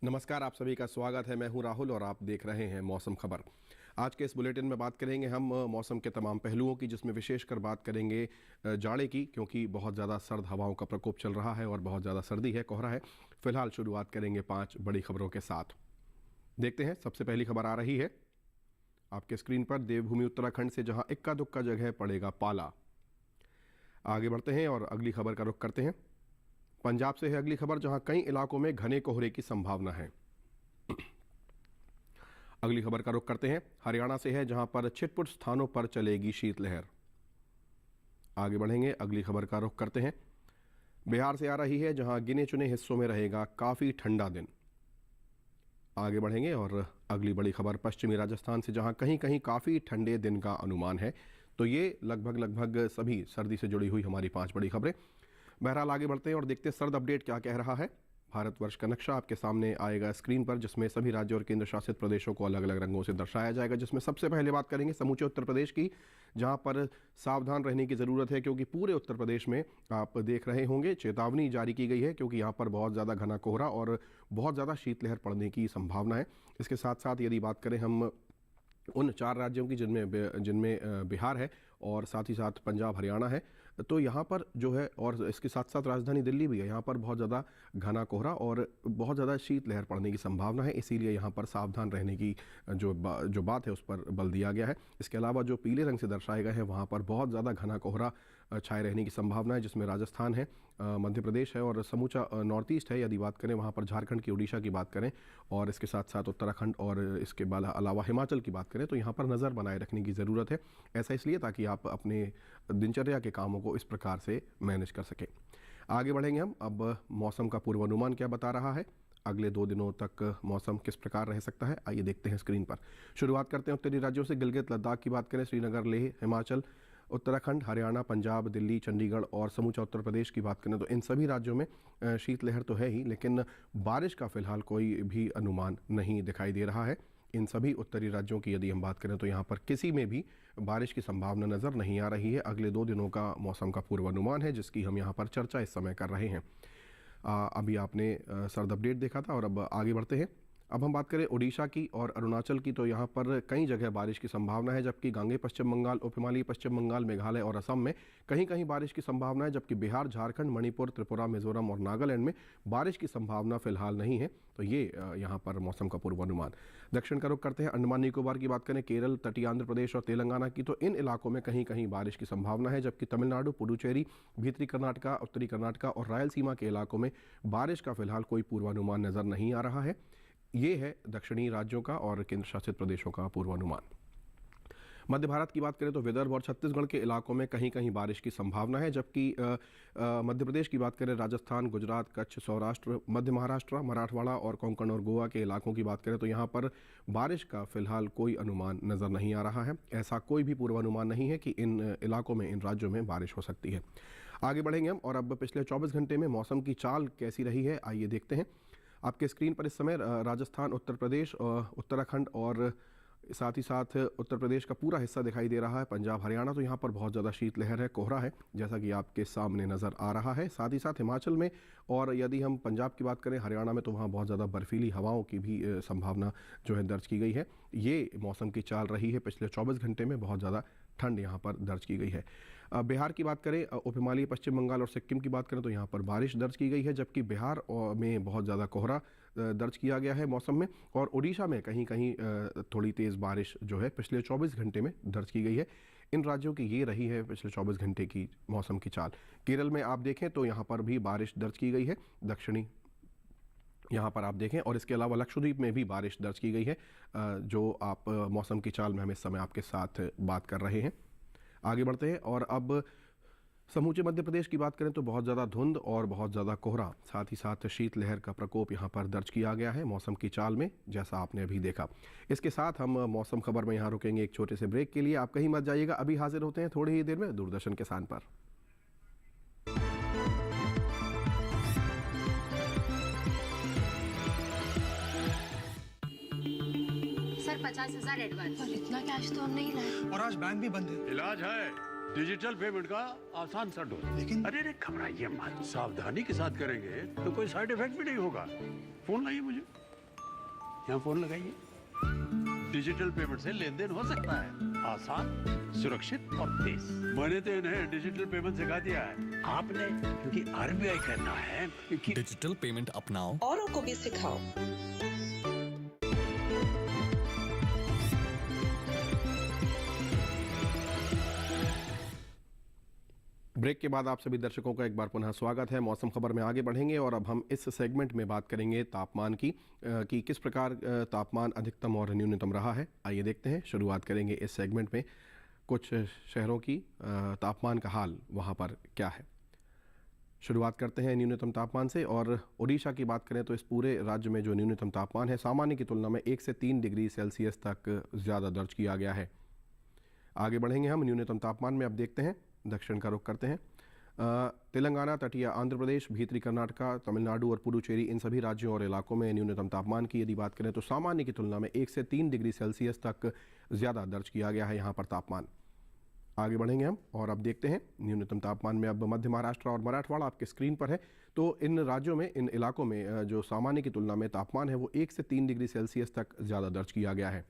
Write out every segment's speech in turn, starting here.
नमस्कार, आप सभी का स्वागत है। मैं हूं राहुल और आप देख रहे हैं मौसम खबर। आज के इस बुलेटिन में बात करेंगे हम मौसम के तमाम पहलुओं की, जिसमें विशेषकर बात करेंगे जाड़े की, क्योंकि बहुत ज़्यादा सर्द हवाओं का प्रकोप चल रहा है और बहुत ज़्यादा सर्दी है, कोहरा है। फिलहाल शुरुआत करेंगे 5 बड़ी खबरों के साथ। देखते हैं, सबसे पहली खबर आ रही है आपके स्क्रीन पर। देवभूमि उत्तराखंड से जहां इक्का दुक्का जगह पड़ेगा पाला। आगे बढ़ते हैं और अगली खबर का रुख करते हैं। पंजाब से है अगली खबर, जहां कई इलाकों में घने कोहरे की संभावना है। अगली खबर का रुख करते हैं। हरियाणा से है, जहां पर छिटपुट स्थानों पर चलेगी शीतलहर। आगे बढ़ेंगे, अगली खबर का रुख करते हैं। बिहार से आ रही है, जहां गिने चुने हिस्सों में रहेगा काफी ठंडा दिन। आगे बढ़ेंगे और अगली बड़ी खबर पश्चिमी राजस्थान से, जहां कहीं कहीं काफी ठंडे दिन का अनुमान है। तो ये लगभग सभी सर्दी से जुड़ी हुई हमारी 5 बड़ी खबरें। बहरहाल आगे बढ़ते हैं और देखते हैं सर्द अपडेट क्या कह रहा है। भारतवर्ष का नक्शा आपके सामने आएगा स्क्रीन पर, जिसमें सभी राज्यों और केंद्र शासित प्रदेशों को अलग अलग रंगों से दर्शाया जाएगा। जिसमें सबसे पहले बात करेंगे समूचे उत्तर प्रदेश की, जहां पर सावधान रहने की ज़रूरत है, क्योंकि पूरे उत्तर प्रदेश में आप देख रहे होंगे चेतावनी जारी की गई है, क्योंकि यहाँ पर बहुत ज़्यादा घना कोहरा और बहुत ज़्यादा शीतलहर पड़ने की संभावना है। इसके साथ साथ यदि बात करें हम उन 4 राज्यों की जिनमें बिहार है और साथ ही साथ पंजाब हरियाणा है, तो यहाँ पर जो है, और इसके साथ साथ राजधानी दिल्ली भी है, यहाँ पर बहुत ज़्यादा घना कोहरा और बहुत ज़्यादा शीतलहर पड़ने की संभावना है। इसीलिए यहाँ पर सावधान रहने की जो बात है उस पर बल दिया गया है। इसके अलावा जो पीले रंग से दर्शाए गए हैं, वहाँ पर बहुत ज़्यादा घना कोहरा छाए रहने की संभावना है, जिसमें राजस्थान है, मध्य प्रदेश है और समूचा नॉर्थ ईस्ट है। यदि बात करें वहाँ पर झारखंड की, उड़ीसा की बात करें और इसके साथ साथ उत्तराखंड और इसके अलावा हिमाचल की बात करें, तो यहाँ पर नज़र बनाए रखने की ज़रूरत है। ऐसा इसलिए ताकि आप अपने दिनचर्या के कामों को इस प्रकार से मैनेज कर सकें। आगे बढ़ेंगे हम। अब मौसम का पूर्वानुमान क्या बता रहा है, अगले 2 दिनों तक मौसम किस प्रकार रह सकता है, आइए देखते हैं स्क्रीन पर। शुरुआत करते हैं उत्तरी राज्यों से। गिलगित लद्दाख की बात करें, श्रीनगर, लेह, हिमाचल, उत्तराखंड, हरियाणा, पंजाब, दिल्ली, चंडीगढ़ और समूचा उत्तर प्रदेश की बात करें, तो इन सभी राज्यों में शीतलहर तो है ही, लेकिन बारिश का फिलहाल कोई भी अनुमान नहीं दिखाई दे रहा है। इन सभी उत्तरी राज्यों की यदि हम बात करें, तो यहाँ पर किसी में भी बारिश की संभावना नज़र नहीं आ रही है। अगले 2 दिनों का मौसम का पूर्वानुमान है, जिसकी हम यहाँ पर चर्चा इस समय कर रहे हैं। अभी आपने सर्द अपडेट देखा था और अब आगे बढ़ते हैं। अब हम बात करें उड़ीसा की और अरुणाचल की, तो यहाँ पर कई जगह बारिश की संभावना है, जबकि गांगे पश्चिम बंगाल, उप हिमालयी पश्चिम बंगाल, मेघालय और असम में कहीं कहीं बारिश की संभावना है, जबकि बिहार, झारखंड, मणिपुर, त्रिपुरा, मिजोरम और नागालैंड में बारिश की संभावना फिलहाल नहीं है। तो ये यहाँ पर मौसम का पूर्वानुमान। दक्षिण का रुख करते हैं। अंडमान निकोबार की बात करें, केरल, तटीय आंध्र प्रदेश और तेलंगाना की, तो इन इलाकों में कहीं कहीं बारिश की संभावना है, जबकि तमिलनाडु, पुडुचेरी, भीतरी कर्नाटका, उत्तरी कर्नाटका और रायलसीमा के इलाकों में बारिश का फिलहाल कोई पूर्वानुमान नजर नहीं आ रहा है। ये है दक्षिणी राज्यों का और केंद्र शासित प्रदेशों का पूर्वानुमान। मध्य भारत की बात करें तो विदर्भ और छत्तीसगढ़ के इलाकों में कहीं कहीं बारिश की संभावना है, जबकि मध्य प्रदेश की बात करें, राजस्थान, गुजरात, कच्छ, सौराष्ट्र, मध्य महाराष्ट्र, मराठवाड़ा और कोंकण और गोवा के इलाकों की बात करें, तो यहाँ पर बारिश का फिलहाल कोई अनुमान नज़र नहीं आ रहा है। ऐसा कोई भी पूर्वानुमान नहीं है कि इन इलाकों में, इन राज्यों में बारिश हो सकती है। आगे बढ़ेंगे हम और अब पिछले 24 घंटे में मौसम की चाल कैसी रही है, आइए देखते हैं। आपके स्क्रीन पर इस समय राजस्थान, उत्तर प्रदेश, उत्तराखंड और साथ ही साथ उत्तर प्रदेश का पूरा हिस्सा दिखाई दे रहा है। पंजाब, हरियाणा, तो यहाँ पर बहुत ज़्यादा शीतलहर है, कोहरा है, जैसा कि आपके सामने नज़र आ रहा है। साथ ही साथ हिमाचल में, और यदि हम पंजाब की बात करें, हरियाणा में, तो वहाँ बहुत ज़्यादा बर्फीली हवाओं की भी संभावना जो है दर्ज की गई है। ये मौसम की चाल रही है पिछले 24 घंटे में। बहुत ज़्यादा ठंड यहाँ पर दर्ज की गई है। बिहार की बात करें, उप हिमालयी पश्चिम बंगाल और सिक्किम की बात करें, तो यहाँ पर बारिश दर्ज की गई है, जबकि बिहार में बहुत ज़्यादा कोहरा दर्ज किया गया है मौसम में, और उड़ीसा में कहीं कहीं थोड़ी तेज़ बारिश जो है पिछले 24 घंटे में दर्ज की गई है। इन राज्यों की ये रही है पिछले 24 घंटे की मौसम की चाल। केरल में आप देखें तो यहाँ पर भी बारिश दर्ज की गई है, दक्षिणी यहाँ पर आप देखें, और इसके अलावा लक्षद्वीप में भी बारिश दर्ज की गई है, जो आप मौसम की चाल में हम इस समय आपके साथ बात कर रहे हैं। आगे बढ़ते हैं और अब समूचे मध्य प्रदेश की बात करें तो बहुत ज़्यादा धुंध और बहुत ज़्यादा कोहरा, साथ ही साथ शीतलहर का प्रकोप यहाँ पर दर्ज किया गया है मौसम की चाल में, जैसा आपने अभी देखा। इसके साथ हम मौसम खबर में यहाँ रुकेंगे एक छोटे से ब्रेक के लिए। आप कहीं मत जाइएगा, अभी हाजिर होते हैं थोड़ी ही देर में दूरदर्शन किसान पर। Sir 50,000 advance. और इतना कैश तो हम नहीं लाए, और आज बैंक भी बंद है। इलाज है डिजिटल पेमेंट का आसान सा डोज। लेकिन अरे घबराइए मत, सावधानी के साथ करेंगे तो कोई साइड इफेक्ट भी नहीं होगा। फोन लाइए मुझे। यहाँ फोन लगाइए। डिजिटल पेमेंट से लेन देन हो सकता है आसान, सुरक्षित और तेज। मैंने तो इन्हें डिजिटल पेमेंट सिखा दिया है। आपने? क्योंकि आरबीआई कहता है कि डिजिटल पेमेंट अपनाओ, औरों को भी सिखाओ। ब्रेक के बाद आप सभी दर्शकों का एक बार पुनः स्वागत है। मौसम खबर में आगे बढ़ेंगे और अब हम इस सेगमेंट में बात करेंगे तापमान की कि किस प्रकार तापमान अधिकतम और न्यूनतम रहा है। आइए देखते हैं। शुरुआत करेंगे इस सेगमेंट में कुछ शहरों की तापमान का हाल वहाँ पर क्या है। शुरुआत करते हैं न्यूनतम तापमान से और उड़ीसा की बात करें तो इस पूरे राज्य में जो न्यूनतम तापमान है सामान्य की तुलना में 1 से 3 डिग्री सेल्सियस तक ज़्यादा दर्ज किया गया है। आगे बढ़ेंगे हम न्यूनतम तापमान में। अब देखते हैं दक्षिण का रुख करते हैं। तेलंगाना, तटीय आंध्र प्रदेश, भीतरी कर्नाटका, तमिलनाडु और पुडुचेरी इन सभी राज्यों और इलाकों में न्यूनतम तापमान की यदि बात करें तो सामान्य की तुलना में 1 से 3 डिग्री सेल्सियस तक ज़्यादा दर्ज किया गया है यहाँ पर तापमान। आगे बढ़ेंगे हम और अब देखते हैं न्यूनतम तापमान में। अब मध्य महाराष्ट्र और मराठवाड़ा आपके स्क्रीन पर है। तो इन राज्यों में, इन इलाकों में जो सामान्य की तुलना में तापमान है वो 1 से 3 डिग्री सेल्सियस तक ज़्यादा दर्ज किया गया है।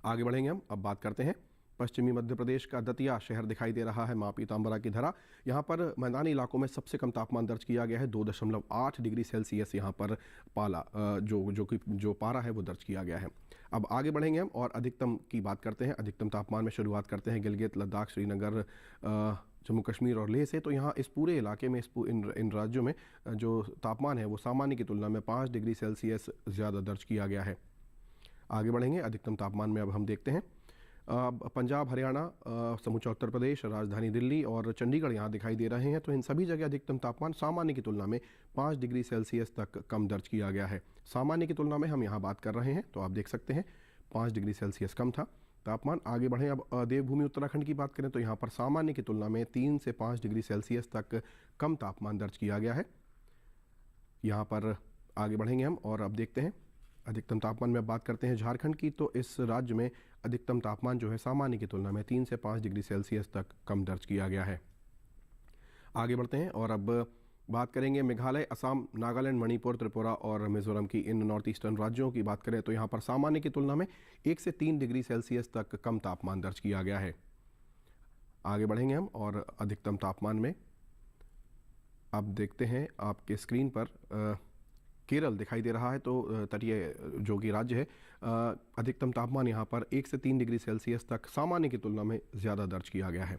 आगे बढ़ेंगे हम। अब बात करते हैं पश्चिमी मध्य प्रदेश का दतिया शहर दिखाई दे रहा है, माँ पीताम्बरा की धरा। यहाँ पर मैदानी इलाकों में सबसे कम तापमान दर्ज किया गया है। 2.8 डिग्री सेल्सियस यहाँ पर पाला जो पारा है वो दर्ज किया गया है। अब आगे बढ़ेंगे हम और अधिकतम की बात करते हैं। अधिकतम तापमान में शुरुआत करते हैं गिलगित, लद्दाख, श्रीनगर, जम्मू कश्मीर और लेह से। तो यहाँ इस पूरे इलाके में इन राज्यों में जो तापमान है वो सामान्य की तुलना में 5 डिग्री सेल्सियस ज़्यादा दर्ज किया गया है। आगे बढ़ेंगे अधिकतम तापमान में। अब हम देखते हैं पंजाब, हरियाणा, समूचा उत्तर प्रदेश, राजधानी दिल्ली और चंडीगढ़ यहाँ दिखाई दे रहे हैं। तो इन सभी जगह अधिकतम तापमान सामान्य की तुलना में 5 डिग्री सेल्सियस तक कम दर्ज किया गया है। सामान्य की तुलना में हम यहाँ बात कर रहे हैं तो आप देख सकते हैं 5 डिग्री सेल्सियस कम था तापमान। आगे बढ़ें। अब देवभूमि उत्तराखंड की बात करें तो यहाँ पर सामान्य की तुलना में 3 से 5 डिग्री सेल्सियस तक कम तापमान दर्ज किया गया है। यहाँ पर आगे बढ़ेंगे हम और अब देखते हैं अधिकतम तापमान में। अब बात करते हैं झारखंड की। तो इस राज्य में अधिकतम तापमान जो है सामान्य की तुलना में 3 से 5 डिग्री सेल्सियस तक कम दर्ज किया गया है। आगे बढ़ते हैं और अब बात करेंगे मेघालय, असम, नागालैंड, मणिपुर, त्रिपुरा और मिजोरम की। इन नॉर्थ ईस्टर्न राज्यों की बात करें तो यहाँ पर सामान्य की तुलना में 1 से 3 डिग्री सेल्सियस तक कम तापमान दर्ज किया गया है। आगे बढ़ेंगे हम और अधिकतम तापमान में अब देखते हैं आपके स्क्रीन पर केरल दिखाई दे रहा है। तो तटीय जो कि राज्य है, अधिकतम तापमान यहाँ पर 1 से 3 डिग्री सेल्सियस तक सामान्य की तुलना में ज़्यादा दर्ज किया गया है।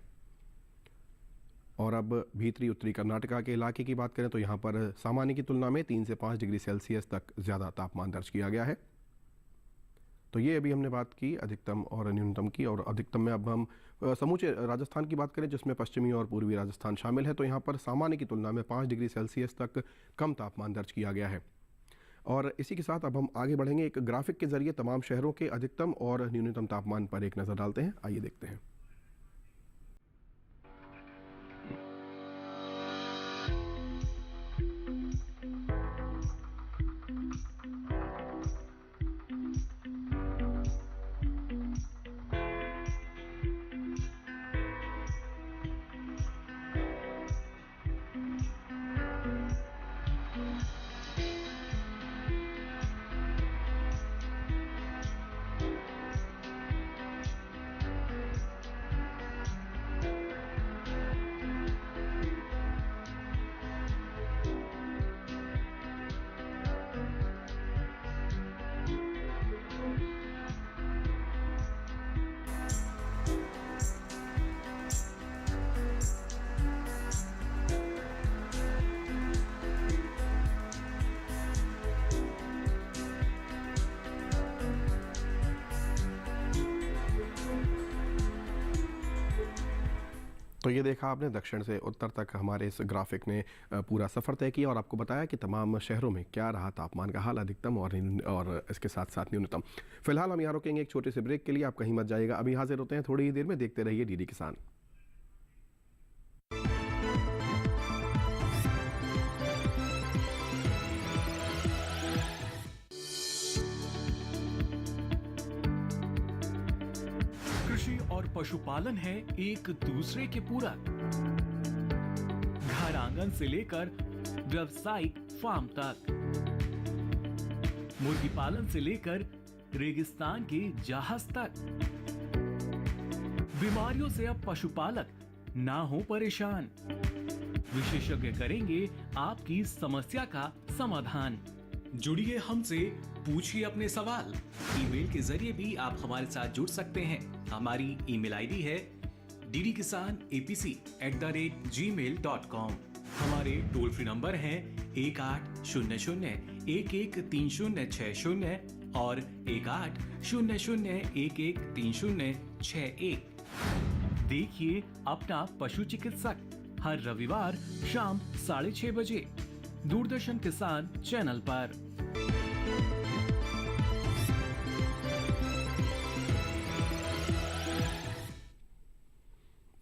और अब भीतरी उत्तरी कर्नाटका के इलाके की बात करें तो यहाँ पर सामान्य की तुलना में 3 से 5 डिग्री सेल्सियस तक ज़्यादा तापमान दर्ज किया गया है। तो ये अभी हमने बात की अधिकतम और न्यूनतम की। और अधिकतम में अब हम समूचे राजस्थान की बात करें जिसमें पश्चिमी और पूर्वी राजस्थान शामिल है। तो यहाँ पर सामान्य की तुलना में 5 डिग्री सेल्सियस तक कम तापमान दर्ज किया गया है। और इसी के साथ अब हम आगे बढ़ेंगे। एक ग्राफिक के जरिए तमाम शहरों के अधिकतम और न्यूनतम तापमान पर एक नज़र डालते हैं। आइए देखते हैं। तो ये देखा आपने दक्षिण से उत्तर तक हमारे इस ग्राफिक ने पूरा सफ़र तय किया और आपको बताया कि तमाम शहरों में क्या रहा तापमान का हाल, अधिकतम और इसके साथ साथ न्यूनतम। फिलहाल हम यहाँ रुकेंगे एक छोटे से ब्रेक के लिए। आप कहीं मत जाइएगा, अभी हाजिर होते हैं थोड़ी ही देर में। देखते रहिए डीडी किसान। और पशुपालन है एक दूसरे के पूरक। घर आंगन से लेकर व्यावसायिक फार्म तक, मुर्गी पालन से लेकर रेगिस्तान के जहाज तक। बीमारियों से अब पशुपालक ना हो परेशान। विशेषज्ञ करेंगे आपकी समस्या का समाधान। जुड़िए हमसे, पूछिए अपने सवाल। ईमेल के जरिए भी आप हमारे साथ जुड़ सकते हैं। हमारी ईमेल आईडी है ddkisanapc@gmail.com। हमारे टोल फ्री नंबर हैं 1800-113060 और 1800-113061। देखिए अपना पशु चिकित्सक हर रविवार शाम 6:30 बजे दूरदर्शन किसान चैनल पर।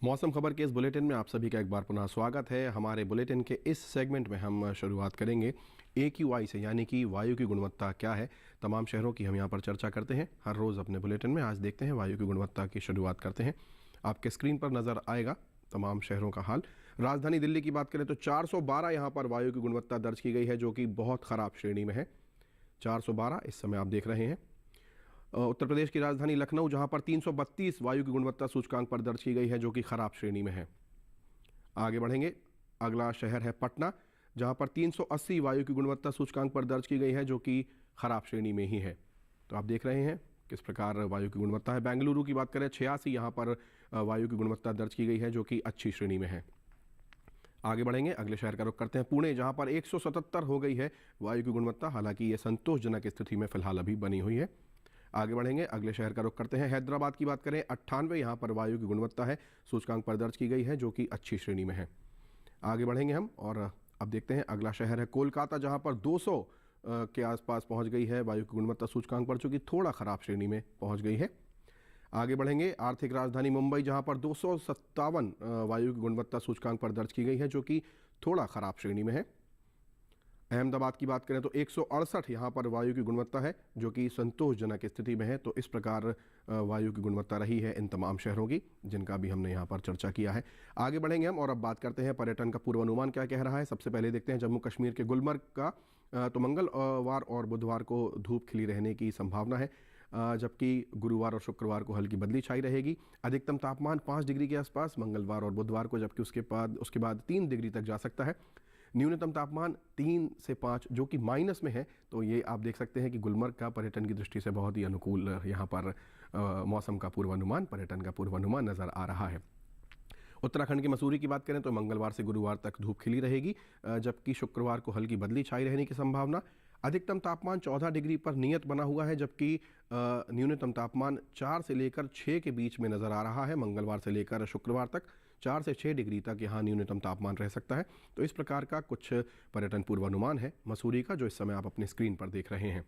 मौसम खबर के इस बुलेटिन में आप सभी का एक बार पुनः स्वागत है। हमारे बुलेटिन के इस सेगमेंट में हम शुरुआत करेंगे AQI से, यानी कि वायु की गुणवत्ता क्या है। तमाम शहरों की हम यहाँ पर चर्चा करते हैं हर रोज़ अपने बुलेटिन में। आज देखते हैं वायु की गुणवत्ता की शुरुआत करते हैं। आपके स्क्रीन पर नज़र आएगा तमाम शहरों का हाल। राजधानी दिल्ली की बात करें तो 412 यहाँ पर वायु की गुणवत्ता दर्ज की गई है, जो कि बहुत ख़राब श्रेणी में है। 412 इस समय आप देख रहे हैं। उत्तर प्रदेश की राजधानी लखनऊ जहाँ पर 332 वायु की गुणवत्ता सूचकांक पर दर्ज की गई है, जो कि ख़राब श्रेणी में है। आगे बढ़ेंगे, अगला शहर है पटना, जहाँ पर 380 वायु की गुणवत्ता सूचकांक पर दर्ज की गई है, जो कि ख़राब श्रेणी में ही है। तो आप देख रहे हैं किस प्रकार वायु की गुणवत्ता है। बेंगलुरु की बात करें 86 यहाँ पर वायु की गुणवत्ता दर्ज की गई है, जो कि अच्छी श्रेणी में है। आगे बढ़ेंगे, अगले शहर का रुख करते हैं पुणे, जहाँ पर 177 हो गई है वायु की गुणवत्ता। हालांकि ये संतोषजनक स्थिति में फिलहाल अभी बनी हुई है। आगे बढ़ेंगे, अगले शहर का रुख करते हैं हैदराबाद की बात करें 98 यहाँ पर वायु की गुणवत्ता है सूचकांक पर दर्ज की गई है, जो कि अच्छी श्रेणी में है। आगे बढ़ेंगे हम और अब देखते हैं अगला शहर है कोलकाता, जहाँ पर 200 के आसपास पहुँच गई है वायु की गुणवत्ता सूचकांक पर, जो कि थोड़ा ख़राब श्रेणी में पहुँच गई है। आगे बढ़ेंगे, आर्थिक राजधानी मुंबई, जहाँ पर 257 वायु की गुणवत्ता सूचकांक पर दर्ज की गई है, जो कि थोड़ा ख़राब श्रेणी में है। अहमदाबाद की बात करें तो 168 यहाँ पर वायु की गुणवत्ता है, जो कि संतोषजनक स्थिति में है। तो इस प्रकार वायु की गुणवत्ता रही है इन तमाम शहरों की, जिनका भी हमने यहाँ पर चर्चा किया है। आगे बढ़ेंगे हम और अब बात करते हैं पर्यटन का पूर्वानुमान क्या कह रहा है। सबसे पहले देखते हैं जम्मू कश्मीर के गुलमर्ग का। तो मंगलवार और बुधवार को धूप खिली रहने की संभावना है, जबकि गुरुवार और शुक्रवार को हल्की बदली छाई रहेगी। अधिकतम तापमान 5 डिग्री के आसपास मंगलवार और बुधवार को, जबकि उसके बाद 3 डिग्री तक जा सकता है। न्यूनतम तापमान 3 से 5, जो कि माइनस में है। तो ये आप देख सकते हैं कि गुलमर्ग का पर्यटन की दृष्टि से बहुत ही अनुकूल यहाँ पर मौसम का पूर्वानुमान, पर्यटन का पूर्वानुमान नज़र आ रहा है। उत्तराखंड की मसूरी की बात करें तो मंगलवार से गुरुवार तक धूप खिली रहेगी, जबकि शुक्रवार को हल्की बदली छाई रहने की संभावना। अधिकतम तापमान 14 डिग्री पर नियत बना हुआ है, जबकि न्यूनतम तापमान 4 से लेकर 6 के बीच में नज़र आ रहा है। मंगलवार से लेकर शुक्रवार तक 4 से 6 डिग्री तक यहाँ न्यूनतम तापमान रह सकता है। तो इस प्रकार का कुछ पर्यटन पूर्वानुमान है मसूरी का, जो इस समय आप अपनी स्क्रीन पर देख रहे हैं।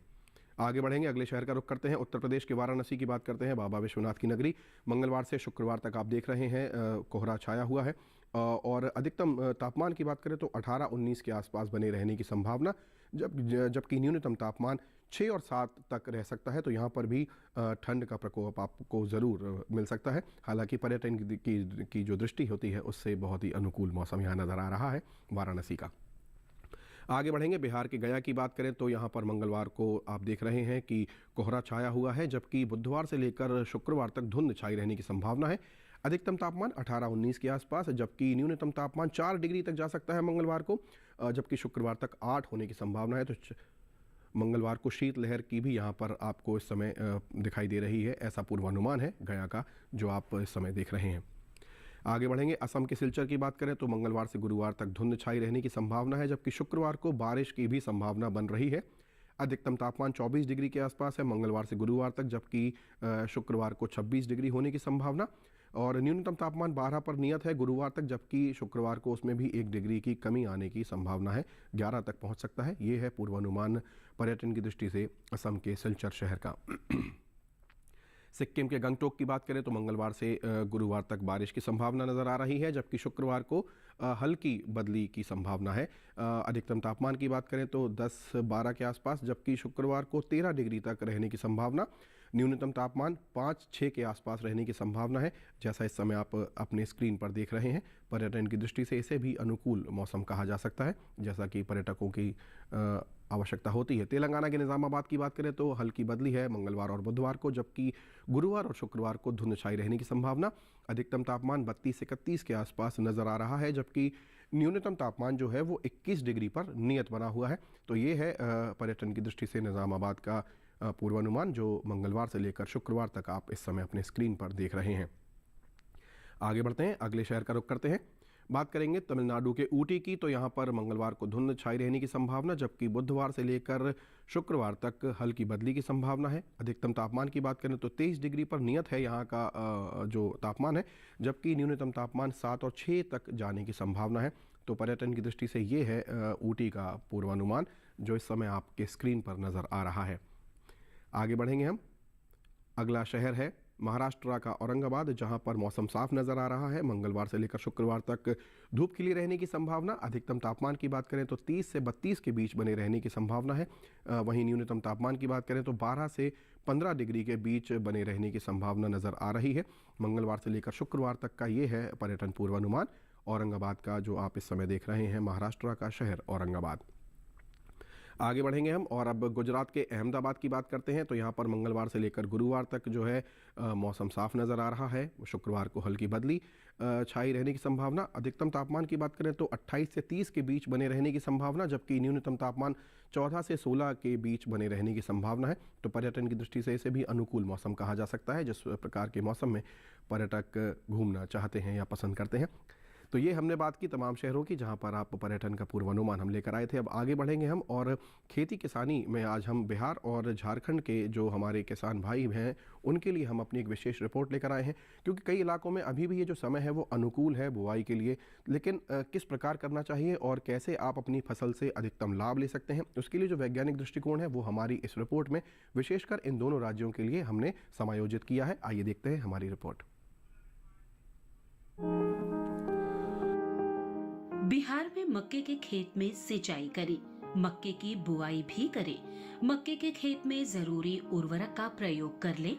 आगे बढ़ेंगे, अगले शहर का रुख करते हैं उत्तर प्रदेश के वाराणसी की बात करते हैं, बाबा विश्वनाथ की नगरी। मंगलवार से शुक्रवार तक आप देख रहे हैं कोहरा छाया हुआ है। और अधिकतम तापमान की बात करें तो 18-19 के आसपास बने रहने की संभावना, जबकि न्यूनतम तापमान 6 और 7 तक रह सकता है। तो यहाँ पर भी ठंड का प्रकोप आपको ज़रूर मिल सकता है। हालांकि पर्यटन की जो दृष्टि होती है उससे बहुत ही अनुकूल मौसम यहाँ नज़र आ रहा है वाराणसी का। आगे बढ़ेंगे, बिहार के गया की बात करें तो यहाँ पर मंगलवार को आप देख रहे हैं कि कोहरा छाया हुआ है, जबकि बुधवार से लेकर शुक्रवार तक धुंध छाई रहने की संभावना है। अधिकतम तापमान 18-19 के आसपास, जबकि न्यूनतम तापमान 4 डिग्री तक जा सकता है मंगलवार को, जबकि शुक्रवार तक 8 होने की संभावना है। तो मंगलवार को शीतलहर की भी यहाँ पर आपको इस समय दिखाई दे रही है, ऐसा पूर्वानुमान है गया का, जो आप इस समय देख रहे हैं। आगे बढ़ेंगे, असम के सिलचर की बात करें तो मंगलवार से गुरुवार तक धुंध छाई रहने की संभावना है, जबकि शुक्रवार को बारिश की भी संभावना बन रही है। अधिकतम तापमान 24 डिग्री के आसपास है मंगलवार से गुरुवार तक, जबकि शुक्रवार को 26 डिग्री होने की संभावना। और न्यूनतम तापमान 12 पर नियत है गुरुवार तक, जबकि शुक्रवार को उसमें भी 1 डिग्री की कमी आने की संभावना है, 11 तक पहुंच सकता है। ये है पूर्वानुमान पर्यटन की दृष्टि से असम के सिलचर शहर का। सिक्किम के गंगटोक की बात करें तो मंगलवार से गुरुवार तक बारिश की संभावना नज़र आ रही है, जबकि शुक्रवार को हल्की बदली की संभावना है। अधिकतम तापमान की बात करें तो 10-12 के आसपास, जबकि शुक्रवार को 13 डिग्री तक रहने की संभावना। न्यूनतम तापमान 5-6 के आसपास रहने की संभावना है, जैसा इस समय आप अपने स्क्रीन पर देख रहे हैं। पर्यटन की दृष्टि से इसे भी अनुकूल मौसम कहा जा सकता है, जैसा कि पर्यटकों की आवश्यकता होती है। तेलंगाना के निजामाबाद की बात करें तो हल्की बदली है मंगलवार और बुधवार को, जबकि गुरुवार और शुक्रवार को धुंध छाई रहने की संभावना। अधिकतम तापमान 32 से 31 के आसपास नजर आ रहा है, जबकि न्यूनतम तापमान जो है वो 21 डिग्री पर नियत बना हुआ है। तो ये है पर्यटन की दृष्टि से निजामाबाद का पूर्वानुमान, जो मंगलवार से लेकर शुक्रवार तक आप इस समय अपने स्क्रीन पर देख रहे हैं। आगे बढ़ते हैं, अगले शहर का रुख करते हैं। बात करेंगे तमिलनाडु के ऊटी की। तो यहाँ पर मंगलवार को धुंध छाई रहने की संभावना, जबकि बुधवार से लेकर शुक्रवार तक हल्की बदली की संभावना है। अधिकतम तापमान की बात करें तो 23 डिग्री पर नियत है यहाँ का जो तापमान है, जबकि न्यूनतम तापमान 7 और 6 तक जाने की संभावना है। तो पर्यटन की दृष्टि से ये है ऊटी का पूर्वानुमान, जो इस समय आपके स्क्रीन पर नज़र आ रहा है। आगे बढ़ेंगे हम, अगला शहर है महाराष्ट्र का औरंगाबाद, जहां पर मौसम साफ नजर आ रहा है। मंगलवार से लेकर शुक्रवार तक धूप खिली रहने की संभावना। अधिकतम तापमान की बात करें तो 30 से 32 के बीच बने रहने की संभावना है। वहीं न्यूनतम तापमान की बात करें तो 12 से 15 डिग्री के बीच बने रहने की संभावना नजर आ रही है। मंगलवार से लेकर शुक्रवार तक का ये है पर्यटन पूर्वानुमान औरंगाबाद का, जो आप इस समय देख रहे हैं, महाराष्ट्र का शहर औरंगाबाद। आगे बढ़ेंगे हम और अब गुजरात के अहमदाबाद की बात करते हैं। तो यहाँ पर मंगलवार से लेकर गुरुवार तक जो है मौसम साफ नज़र आ रहा है। शुक्रवार को हल्की बदली छाई रहने की संभावना। अधिकतम तापमान की बात करें तो 28 से 30 के बीच बने रहने की संभावना, जबकि न्यूनतम तापमान 14 से 16 के बीच बने रहने की संभावना है। तो पर्यटन की दृष्टि से इसे भी अनुकूल मौसम कहा जा सकता है, जिस प्रकार के मौसम में पर्यटक घूमना चाहते हैं या पसंद करते हैं। तो ये हमने बात की तमाम शहरों की जहां पर आप पर्यटन का पूर्वानुमान हम लेकर आए थे। अब आगे बढ़ेंगे हम और खेती किसानी में आज हम बिहार और झारखंड के जो हमारे किसान भाई हैं उनके लिए हम अपनी एक विशेष रिपोर्ट लेकर आए हैं, क्योंकि कई इलाकों में अभी भी ये जो समय है वो अनुकूल है बुआई के लिए, लेकिन किस प्रकार करना चाहिए और कैसे आप अपनी फसल से अधिकतम लाभ ले सकते हैं, उसके लिए जो वैज्ञानिक दृष्टिकोण है वो हमारी इस रिपोर्ट में विशेषकर इन दोनों राज्यों के लिए हमने समायोजित किया है। आइए देखते हैं हमारी रिपोर्ट। बिहार में मक्के के खेत में सिंचाई करें, मक्के की बुआई भी करें, मक्के के खेत में जरूरी उर्वरक का प्रयोग कर लें।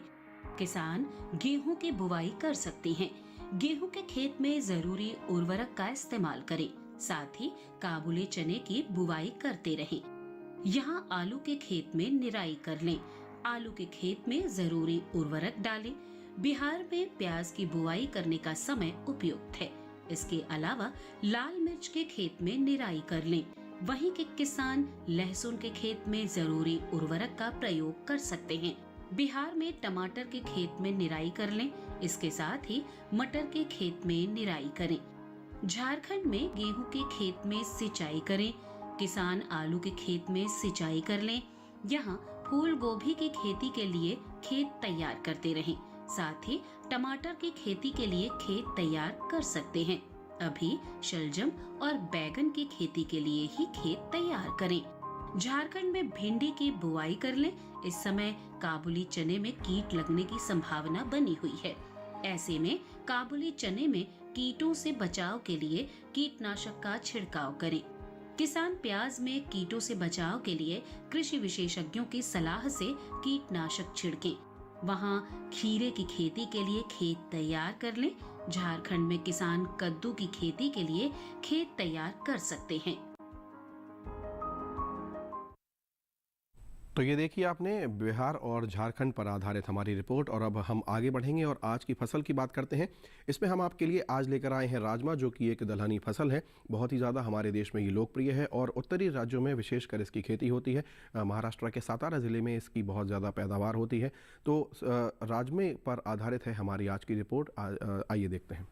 किसान गेहूं की बुआई कर सकते हैं, गेहूं के खेत में जरूरी उर्वरक का इस्तेमाल करें, साथ ही काबुली चने की बुआई करते रहें। यहाँ आलू के खेत में निराई कर लें, आलू के खेत में जरूरी उर्वरक डालें। बिहार में प्याज की बुआई करने का समय उपयुक्त है। इसके अलावा लाल मिर्च के खेत में निराई कर लें। वहीं के किसान लहसुन के खेत में जरूरी उर्वरक का प्रयोग कर सकते हैं। बिहार में टमाटर के खेत में निराई कर लें, इसके साथ ही मटर के खेत में निराई करें। झारखंड में गेहूं के खेत में सिंचाई करें, किसान आलू के खेत में सिंचाई कर लें। यहाँ फूल गोभी की खेती के लिए खेत तैयार करते रहें, साथ ही टमाटर की खेती के लिए खेत तैयार कर सकते हैं। अभी शलजम और बैगन की खेती के लिए ही खेत तैयार करें। झारखंड में भिंडी की बुआई कर लें। इस समय काबुली चने में कीट लगने की संभावना बनी हुई है। ऐसे में काबुली चने में कीटों से बचाव के लिए कीटनाशक का छिड़काव करें। किसान प्याज में कीटों से बचाव के लिए कृषि विशेषज्ञों की सलाह से कीटनाशक छिड़कें। वहाँ खीरे की खेती के लिए खेत तैयार कर लें। झारखंड में किसान कद्दू की खेती के लिए खेत तैयार कर सकते हैं। तो ये देखिए आपने बिहार और झारखंड पर आधारित हमारी रिपोर्ट। और अब हम आगे बढ़ेंगे और आज की फसल की बात करते हैं। इसमें हम आपके लिए आज लेकर आए हैं राजमा, जो कि एक दलहनी फसल है। बहुत ही ज़्यादा हमारे देश में ये लोकप्रिय है और उत्तरी राज्यों में विशेषकर इसकी खेती होती है। महाराष्ट्र के सातारा ज़िले में इसकी बहुत ज़्यादा पैदावार होती है। तो राजमे पर आधारित है हमारी आज की रिपोर्ट। आइए देखते हैं।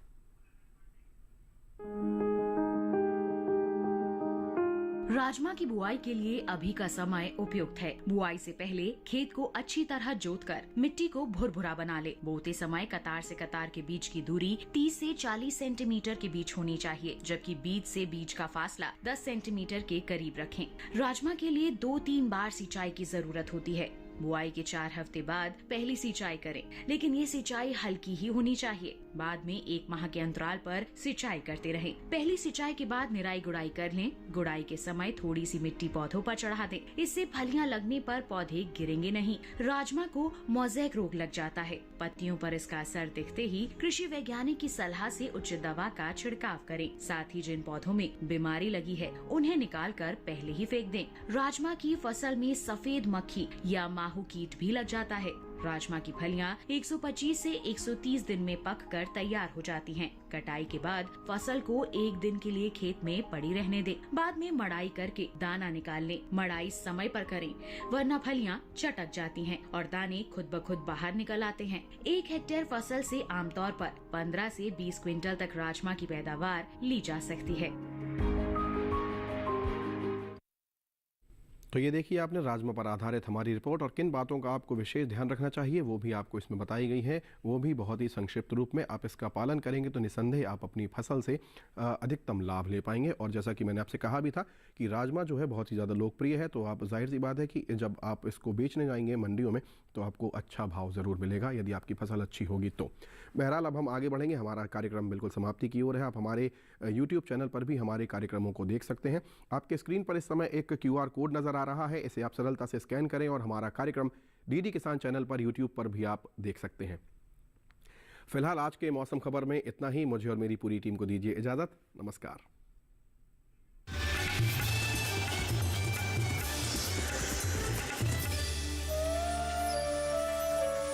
राजमा की बुआई के लिए अभी का समय उपयुक्त है। बुआई से पहले खेत को अच्छी तरह जोतकर मिट्टी को भुरभुरा बना ले। बोते समय कतार से कतार के बीच की दूरी 30 से 40 सेंटीमीटर के बीच होनी चाहिए, जबकि बीज से बीज का फासला 10 सेंटीमीटर के करीब रखें। राजमा के लिए 2-3 बार सिंचाई की जरूरत होती है। बुआई के 4 हफ्ते बाद पहली सिंचाई करें, लेकिन ये सिंचाई हल्की ही होनी चाहिए। बाद में 1 माह के अंतराल पर सिंचाई करते रहें। पहली सिंचाई के बाद निराई गुड़ाई कर लें। गुड़ाई के समय थोड़ी सी मिट्टी पौधों पर चढ़ा दें। इससे फलियां लगने पर पौधे गिरेंगे नहीं। राजमा को मोज़ेक रोग लग जाता है। पत्तियों पर इसका असर दिखते ही कृषि वैज्ञानिक की सलाह से उचित दवा का छिड़काव करें। साथ ही जिन पौधों में बीमारी लगी है उन्हें निकाल कर पहले ही फेंक दें। राजमा की फसल में सफेद मक्खी या माहू कीट भी लग जाता है। राजमा की फलियां 125 से 130 दिन में पककर तैयार हो जाती हैं। कटाई के बाद फसल को 1 दिन के लिए खेत में पड़ी रहने दें। बाद में मड़ाई करके दाना निकाल लें। मड़ाई समय पर करें, वरना फलियां चटक जाती हैं और दाने खुद ब खुद बाहर निकल आते हैं। 1 हेक्टेयर फसल से आमतौर पर 15 से 20 क्विंटल तक राजमा की पैदावार ली जा सकती है। तो ये देखिए आपने राजमा पर आधारित हमारी रिपोर्ट, और किन बातों का आपको विशेष ध्यान रखना चाहिए वो भी आपको इसमें बताई गई है। वो भी बहुत ही संक्षिप्त रूप में। आप इसका पालन करेंगे तो निसंदेह आप अपनी फसल से अधिकतम लाभ ले पाएंगे। और जैसा कि मैंने आपसे कहा भी था कि राजमा जो है बहुत ही ज़्यादा लोकप्रिय है, तो आप जाहिर सी बात है कि जब आप इसको बेचने जाएंगे मंडियों में तो आपको अच्छा भाव ज़रूर मिलेगा यदि आपकी फसल अच्छी होगी तो। बहरहाल अब हम आगे बढ़ेंगे। हमारा कार्यक्रम बिल्कुल समाप्ति की ओर है। आप हमारे YouTube चैनल पर भी हमारे कार्यक्रमों को देख सकते हैं। आपके स्क्रीन पर इस समय एक QR कोड नज़र आ रहा है। इसे आप सरलता से स्कैन करें और हमारा कार्यक्रम DD किसान चैनल पर YouTube पर भी आप देख सकते हैं। फिलहाल आज के मौसम खबर में इतना ही। मुझे और मेरी पूरी टीम को दीजिए इजाज़त। नमस्कार।